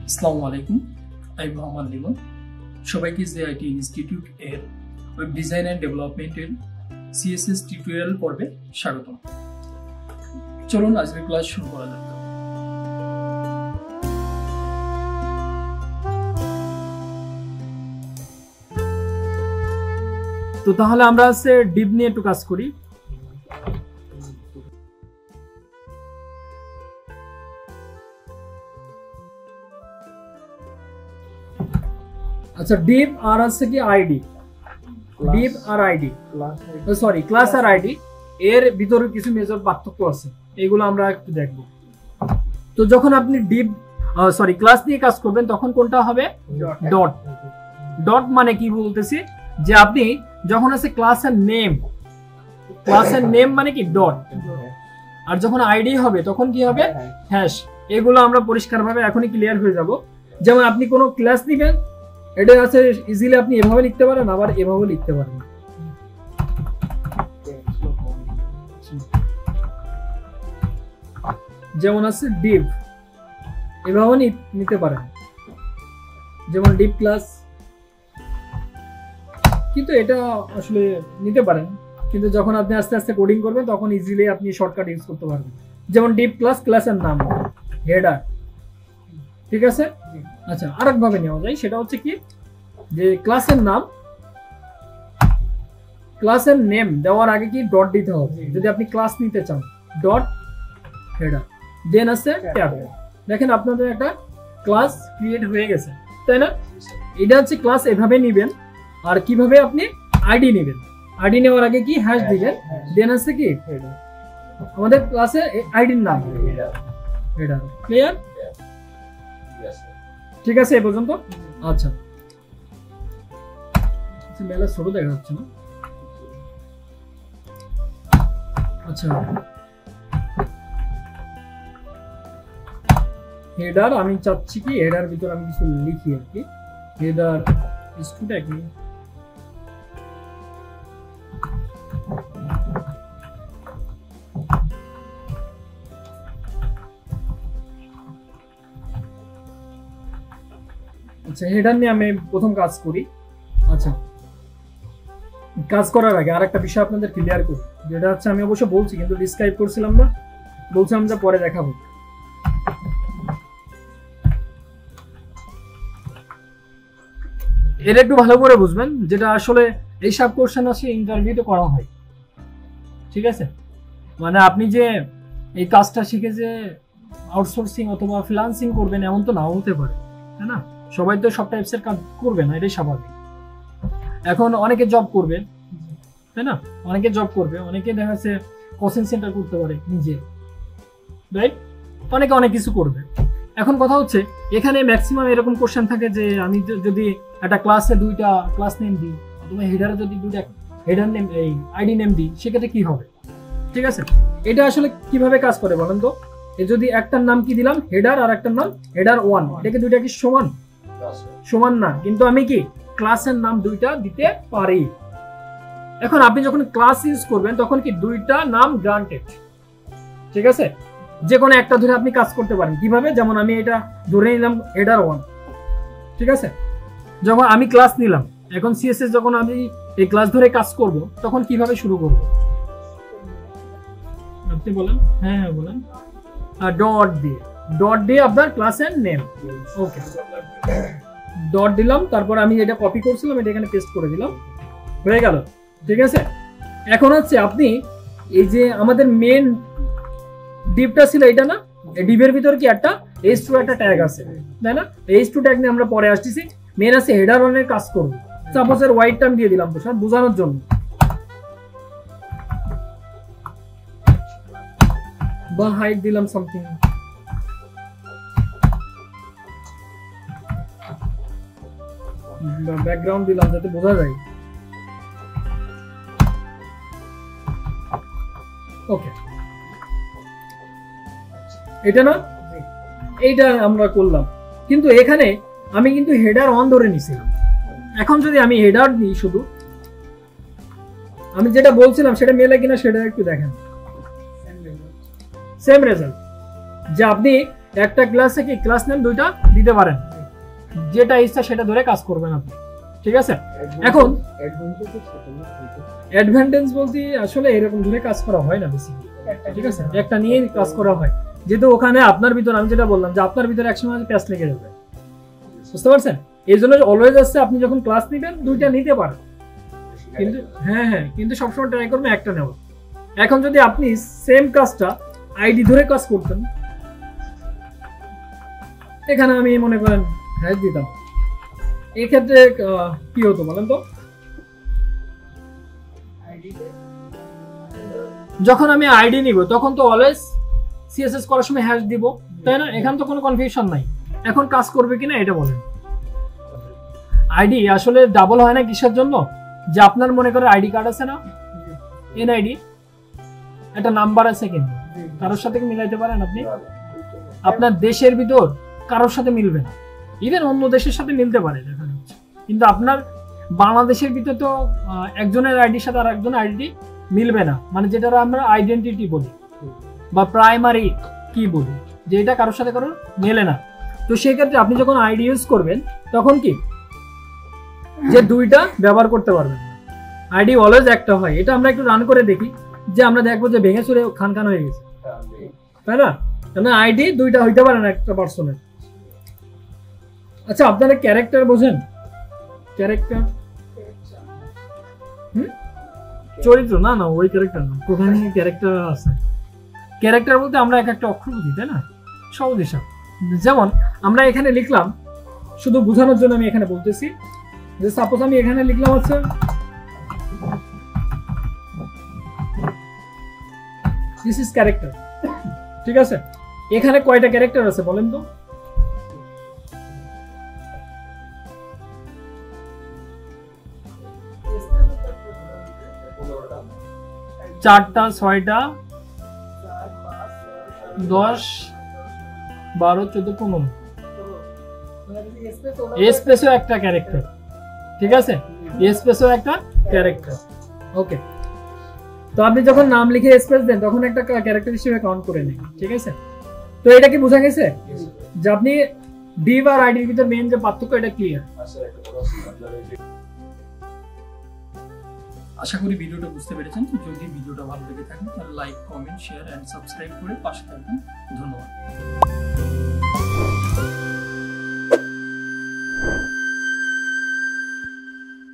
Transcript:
আসসালামু আলাইকুম, আমি মোহাম্মদ লিমন। সবাইকে জেআইটি ইনস্টিটিউট এর ওয়েব ডিজাইন অ্যান্ড ডেভেলপমেন্টের CSS টিউটোরিয়াল পর্বে স্বাগতম। চলুন আজকের ক্লাস শুরু করা যাক। তো তাহলে আমরা আছে ডিভ নিয়ে একটু কাজ করি। আচ্ছা, ডিভ আর আছে কি আইডি, ডিভ আর আইডি, সরি ক্লাস আর আইডি এর ভিতরে কিছু মেজর পার্থক্য আছে, এগুলো আমরা একটু দেখব। তো যখন আপনি ডিভ সরি ক্লাস নিয়ে কাজ করবেন তখন কোনটা হবে? ডট। ডট মানে কি বলতেছি যে আপনি যখন আছে ক্লাসের নেম, ক্লাসের নেম মানে কি ডট, আর যখন আইডি হবে তখন কি হবে? হ্যাশ। এগুলো আমরা পরিষ্কারভাবে এখনই ক্লিয়ার হয়ে যাব। যেমন আপনি কোনো ক্লাস নেবেন, এটা আছে ইজিলি আপনি এভাবে লিখতে পারেন, আবার এভাবে লিখতে পারেন। যেমন আছে ডিভ, এভাবে নিতে পারেন, যেমন ডিভ ক্লাস, কিন্তু এটা আসলে নিতে পারেন, কিন্তু যখন আপনি আস্তে আস্তে কোডিং করবেন তখন ইজিলি আপনি শর্টকাট ইউজ করতে পারবেন। যেমন ডিভ ক্লাস, ক্লাসের নাম হেডার, ঠিক আছে? আচ্ছা, আরেকভাবে নেওয়া যায়, সেটা হচ্ছে কি যে ক্লাসের নাম, ক্লাসের নেম দেওয়ার আগে কি ডট দিতে হবে যদি আপনি ক্লাস নিতে চান। ডট হেডার, দেন আছে ট্যাব। দেখেন আপনাদের একটা ক্লাস ক্রিয়েট হয়ে গেছে, তাই না? এটা হচ্ছে ক্লাস, এভাবে নিবেন। আর কিভাবে আপনি আইডি নেবেন, আইডি নেওয়ার আগে কি হ্যাশ দিবেন, দেন আছে কি আমাদের ক্লাসে আইডির নাম হেডার। ক্লিয়ার? ঠিক আছে এ পর্যন্ত? আচ্ছা, মেলা ছোট দেখা যাচ্ছে না। আচ্ছা, হেডার আমি চাচ্ছি কি হেডার ভিতরে আমি কিছু লিখি আর কি। হেডার স্টুডেন্ট কি আচ্ছা, হেডার নিয়ে আমি প্রথম কাজ করি। আচ্ছা, কাজ করার আগে আরেকটা বিষয় আপনাদের ক্লিয়ার করি, যেটা হচ্ছে আমি অবশ্য বলছি কিন্তু ডিসক্রাইব করছিলাম না, বলছিলাম যে পরে দেখাবো। এটা একটু ভালো করে বুঝবেন, যেটা আসলে এইসব কোশ্চেন আসে ইন্টারভিউতে করা হয়, ঠিক আছে? মানে আপনি যে এই কাজটা শিখে যে আউটসোর্সিং অথবা ফ্রিল্যান্সিং করবেন এমন তো নাও হতে পারে, তাই না? সবাই তো সব টাইপসের কাজ করবে না, এটাই স্বাভাবিক। এখন অনেকে জব করবে, তাই না? অনেকে জব করবে, অনেকে দেখা যাচ্ছে কোচিং সেন্টার করতে পারে নিজে, রাইট? অনেকে অনেক কিছু করবে। এখন কথা হচ্ছে এখানে ম্যাক্সিমাম এরকম কোশ্চেন থাকে যে আমি যদি একটা ক্লাসে দুইটা ক্লাস নেম দিই অথবা হেডারে যদি দুইটা হেডার নেম এই আইডি নেম দিই, সেক্ষেত্রে কি হবে? ঠিক আছে, এটা আসলে কিভাবে কাজ করে বলেন তো? যদি একটার নাম কি দিলাম হেডার আর একটার নাম হেডার 1, এটাকে দুইটা কি সমান? সমান না, কিন্তু আমি কি ক্লাসের নাম দুইটা দিতে পারি। এখন আপনি যখন ক্লাস ইউজ করবেন তখন কি দুইটা নাম গ্রান্টেড, ঠিক আছে? যে কোনো একটা ধরে আপনি কাজ করতে পারেন। কিভাবে? যেমন আমি এটা ধরে নিলাম হেডার 1, ঠিক আছে? যখন আমি ক্লাস নিলাম, এখন CSS যখন আমি এই ক্লাস ধরে কাজ করব তখন কিভাবে শুরু করব আপনি বলেন? হ্যাঁ হ্যাঁ বলেন। ডট দিয়ে, ডট দিয়ে আপনার ক্লাসের নেম, ওকে ডট দিলাম, তারপর আমি এটা কপি করছিলাম, এটা এখানে পেস্ট করে দিলাম, হয়ে গেল, ঠিক আছে? এখন হচ্ছে আপনি এই যে আমাদের মেন ডিভটা ছিল এটা না, এই ডিভের ভিতর কি একটা h2 একটা ট্যাগ আছে, তাই না? h2 ট্যাগ নিয়ে আমরা পরে আসতেছি। মেন আছে হেডার 1 এর কাজ করব। সাপোজ এর হোয়াইট টার্ম দিয়ে দিলাম তো বোঝানোর জন্য, বা হাইট দিলাম সামথিং, ব্যাকগ্রাউন্ড দিলাম যাতে বোঝা যায়। ওকে, এটা না, এইটা আমরা করলাম, কিন্তু এখানে আমি কিন্তু হেডার 1 ধরে নিছিলাম। এখন যদি আমি হেডার দিই, শুধু আমি যেটা বলছিলাম সেটা মেলে কিনা সেটা একটু দেখেন। সেম রেজাল্ট, যে আপনি একটা ক্লাসে কি ক্লাস নেম দুইটা দিতে পারেন, যেটা ইচ্ছা সেটা ধরে কাজ করবেন আপনি, ঠিক আছে। এখন অ্যাডভান্টেজ বলতে আসলে এরকম ধরে কাজ করা হয় না বেশি, ঠিক আছে, একটা নিয়ে কাজ করা হয়, যেহেতু ওখানে আপনার ভিতর আমি যেটা বললাম যে আপনার ভিতরে একসময় প্যাচ লেগে যাবে, বুঝতে পারছেন। এই জন্য অলওয়েজ আসছে আপনি যখন ক্লাস নিবেন দুইটা নিতে পারেন, কিন্তু হ্যাঁ কিন্তু সবসময় ট্রাই করবেন একটা নেওয়া। এখন যদি আপনি সেম কাজটা আইডি ধরে কাজ করতেন, এখানে আমি মনে করেন হ্যাশ দিতাম, এই ক্ষেত্রে কি হতো বলেন তো? যখন আমি আইডি নিব তখন তো অলওয়েজ সিএসএস করার সময় হ্যাশ দিব, তাই না? এখানে তো কোনো কনফিউশন নাই। এখন কাজ করবে কিনা এটা বলেন। আইডি আসলে ডাবল হয় না কিসের জন্য? যে আপনার মনে করে আইডি কার্ড আছে না, এনআইডি, একটা নাম্বার আছে, কিন্তু কারোর সাথে কি মিলাইতে পারেন আপনি? আপনার দেশের ভিতর কারোর সাথে মিলবে না, ইভেন অন্য দেশের সাথে মিলতে পারে দেখা যাচ্ছে, কিন্তু আপনার বাংলাদেশের ভিতর তো একজনের আইডির সাথে আর একজনের আইডি মিলবে না, মানে যেটা আমরা আইডেন্টিটি বলি বা প্রাইমারি কি বলি, যে এটা কারোর সাথে কারোর মেলে না। তো সেক্ষেত্রে আপনি যখন আইডি ইউজ করবেন তখন কি যে দুইটা ব্যবহার করতে পারবেন, আইডি অলওয়েজ একটা হয়। এটা আমরা একটু রান করে দেখি, যে আমরা দেখবো যে ভেঙে চুরে খান খান হয়ে গেছে, তাই না? কারণ আইডি দুইটা হইতে পারে না একটা পার্সনের। আচ্ছা, আপনারা ক্যারেক্টার বোঝেন? ক্যারেক্টার চরিত্র না, না ওই ক্যারেক্টার না, প্রোগ্রামিং এর ক্যারেক্টার আছে। ক্যারেক্টার বলতে আমরা এক একটা অক্ষর বুঝি, তাই না? সহজ হিসাব। যেমন আমরা এখানে লিখলাম, শুধু বোঝানোর জন্য আমি এখানে বলতেছি যে সাপোজ আমি এখানে লিখলাম হচ্ছে দিস ইজ ক্যারেক্টার, ঠিক আছে। এখানে কয়টা ক্যারেক্টার আছে বলেন তো? চারটা, 6টা, 10, 12, 14, 15। স্পেসও একটা ক্যারেক্টার, ঠিক আছে, স্পেসও একটা ক্যারেক্টার। ওকে, তো আপনি যখন নাম লিখে স্পেস দেন তখন একটা ক্যারেক্টার হিসেবে কাউন্ট করে নেন, ঠিক আছে। তো এটা কি বোঝা গেছে যে আপনি ডিভ আর আইডির ভিতর মেইন যে পার্থক্য, এটা ক্লিয়ার? আশা করি ভিডিওটা বুঝতে পেরেছেন। যদি ভিডিওটা ভালো লেগে থাকে তাহলে like, comment, share and subscribe করে পাশে থাকবেন। ধন্যবাদ।